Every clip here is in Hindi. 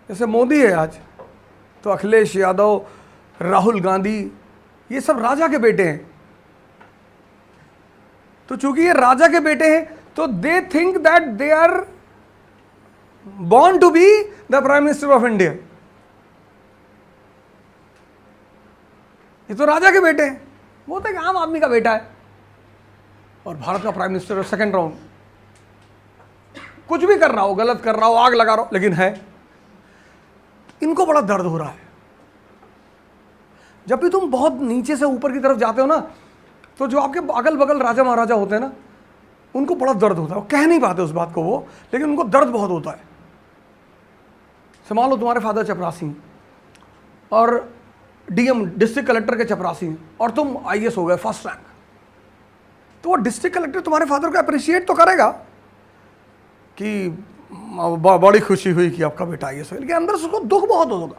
जैसे मोदी है आज, तो अखिलेश यादव, राहुल गांधी, ये सब राजा के बेटे हैं। तो चूंकि ये राजा के बेटे हैं तो they think that they are born to be the prime minister of India. ये तो राजा के बेटे हैं, वो तो एक आम आदमी का बेटा है और भारत का प्राइम मिनिस्टर सेकंड राउंड। कुछ भी कर रहा हो, गलत कर रहा हो, आग लगा रहा हो, लेकिन है। इनको बड़ा दर्द हो रहा है। जब भी तुम बहुत नीचे से ऊपर की तरफ जाते हो ना, तो जो आपके अगल बगल राजा महाराजा होते हैं ना, उनको बड़ा दर्द होता है। वो कह नहीं पाते उस बात को वो, लेकिन उनको दर्द बहुत होता है। मान लो तुम्हारे फादर चपरासी हैं और डीएम डिस्ट्रिक्ट कलेक्टर के चपरासी हैं और तुम आईएएस हो गए फर्स्ट रैंक, तो वो डिस्ट्रिक्ट कलेक्टर तुम्हारे फादर को अप्रिशिएट तो करेगा कि बड़ी खुशी हुई कि आपका बेटा आईएएस हो, लेकिन अंदर से उसको दुख बहुत होगा,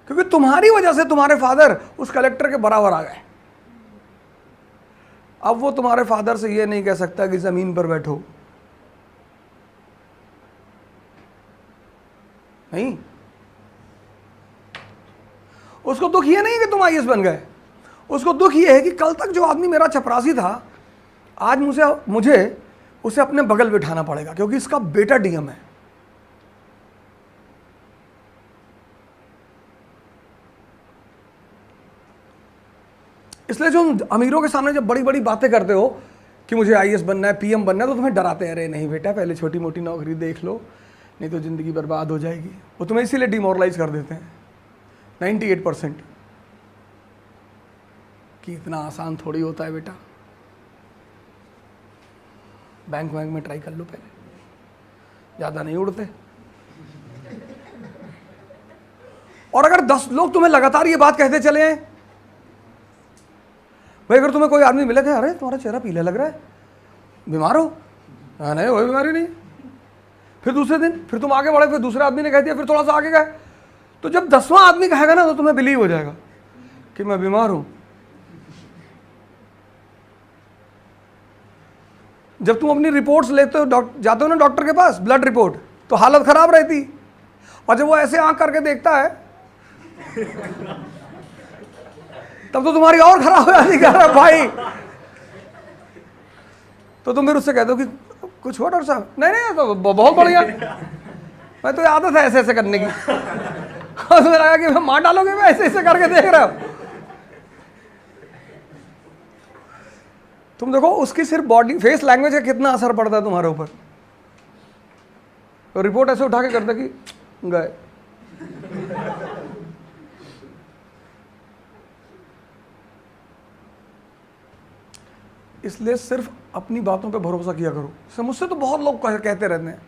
क्योंकि तुम्हारी वजह से तुम्हारे फादर उस कलेक्टर के बराबर आ गए। अब वो तुम्हारे फादर से ये नहीं कह सकता कि जमीन पर बैठो, नहीं। उसको दुख ये नहीं है कि तुम आईएएस बन गए, उसको दुख ये है कि कल तक जो आदमी मेरा चपरासी था, आज मुझे उसे अपने बगल बिठाना पड़ेगा क्योंकि इसका बेटा डीएम है। इसलिए जो अमीरों के सामने जब बड़ी बड़ी बातें करते हो कि मुझे आईएएस बनना है, पीएम बनना है, तो तुम्हें डराते हैं, अरे नहीं बेटा, पहले छोटी मोटी नौकरी देख लो, नहीं तो ज़िंदगी बर्बाद हो जाएगी। वो तुम्हें इसीलिए डिमोरलाइज कर देते हैं 98% कि इतना आसान थोड़ी होता है बेटा, बैंक में ट्राई कर लो, पहले ज़्यादा नहीं उड़ते। और अगर 10 लोग तुम्हें लगातार ये बात कहते चले हैं, भाई अगर तुम्हें कोई आदमी मिले कि अरे तुम्हारा चेहरा पीला लग रहा है, बीमार हो? नहीं, कोई बीमारी नहीं। फिर दूसरे दिन फिर तुम आगे बढ़े, फिर दूसरे आदमी ने कह दिया, फिर थोड़ा सा आगे गए, तो जब 10वां आदमी कहेगा ना, तो तुम्हें बिलीव हो जाएगा कि मैं बीमार हूं। जब तुम अपनी रिपोर्ट्स लेते हो, जाते हो ना डॉक्टर के पास, ब्लड रिपोर्ट, तो हालत खराब रहती, और जब वो ऐसे आंख करके देखता है तब तो तुम्हारी और खराब हो जाती है भाई। तो तुम फिर उससे कहते हो कि कुछ हुआ डॉक्टर साहब? नहीं तो बहुत बढ़िया, मैं तो आदत है ऐसे ऐसे करने की। और तुम्हें लगा कि मैं मार डालोगे, मैं ऐसे ऐसे करके देख रहा हूं। तुम देखो उसकी सिर्फ बॉडी फेस लैंग्वेज का कितना असर पड़ता है तुम्हारे ऊपर। तो रिपोर्ट ऐसे उठा के करते कि गए। इसलिए सिर्फ अपनी बातों पे भरोसा किया करो। मुझसे तो बहुत लोग कहते रहते हैं,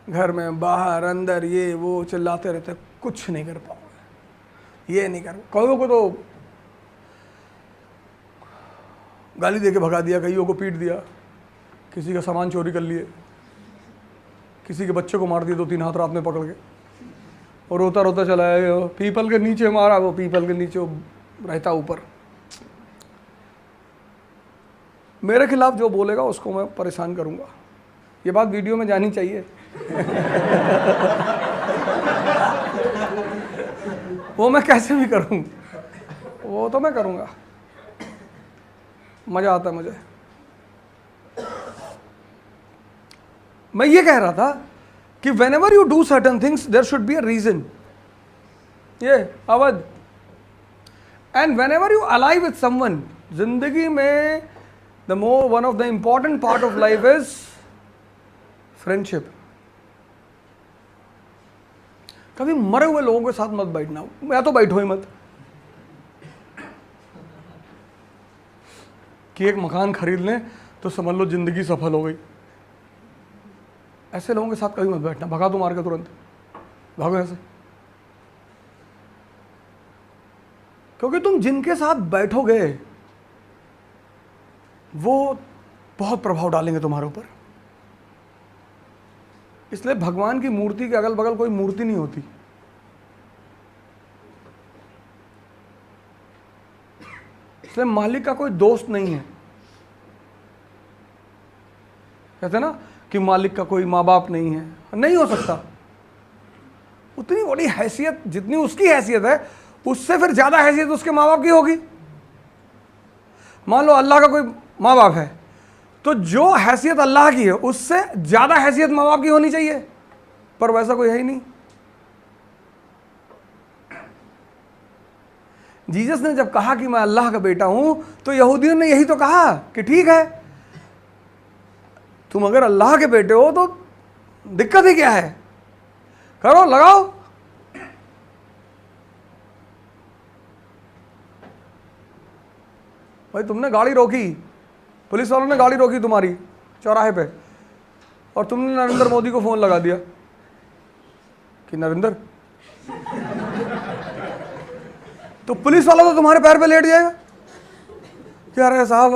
घर में बाहर अंदर ये वो चिल्लाते रहते, कुछ नहीं कर पाओगे, ये नहीं कर। कईयों को तो गाली दे के भगा दिया, कईयों को पीट दिया, किसी का सामान चोरी कर लिए, किसी के बच्चे को मार दिया 2-3 हाथ रात में पकड़ के, और रोता रोता चला है, पीपल के नीचे मारा, वो पीपल के नीचे रहता ऊपर। मेरे खिलाफ जो बोलेगा उसको मैं परेशान करूंगा। ये बात वीडियो में जानी चाहिए। वो मैं कैसे भी करूं, वो तो मैं करूंगा, मजा आता है मुझे। मैं ये कह रहा था कि whenever you do certain things there should be a reason। ये Awadh, and whenever you alive with someone, जिंदगी में one of the important part of life is friendship। कभी मरे हुए लोगों के साथ मत बैठना, या तो बैठो ही मत। कि एक मकान खरीद लें तो समझ लो जिंदगी सफल हो गई, ऐसे लोगों के साथ कभी मत बैठना, भगा दो मार के तुरंत, भागो ऐसे। क्योंकि तुम जिनके साथ बैठोगे वो बहुत प्रभाव डालेंगे तुम्हारे ऊपर। इसलिए भगवान की मूर्ति के अगल बगल कोई मूर्ति नहीं होती। इसलिए मालिक का कोई दोस्त नहीं है। कहते हैं ना कि मालिक का कोई माँ बाप नहीं है, नहीं हो सकता। उतनी बड़ी हैसियत, जितनी उसकी हैसियत है उससे फिर ज़्यादा हैसियत उसके माँ बाप की होगी। मान लो अल्लाह का कोई माँ बाप है, तो जो हैसियत अल्लाह की है उससे ज़्यादा हैसियत माँ बाप की होनी चाहिए, पर वैसा कोई है ही नहीं। जीसस ने जब कहा कि मैं अल्लाह का बेटा हूं, तो यहूदियों ने यही तो कहा कि ठीक है, तुम अगर अल्लाह के बेटे हो तो दिक्कत ही क्या है, करो, लगाओ। भाई तुमने गाड़ी रोकी, पुलिस वालों ने गाड़ी रोकी तुम्हारी चौराहे पे, और तुमने नरेंद्र मोदी को फोन लगा दिया कि नरेंद्र, तो पुलिस वाला तो तुम्हारे पैर पे लेट जाएगा कि अरे साहब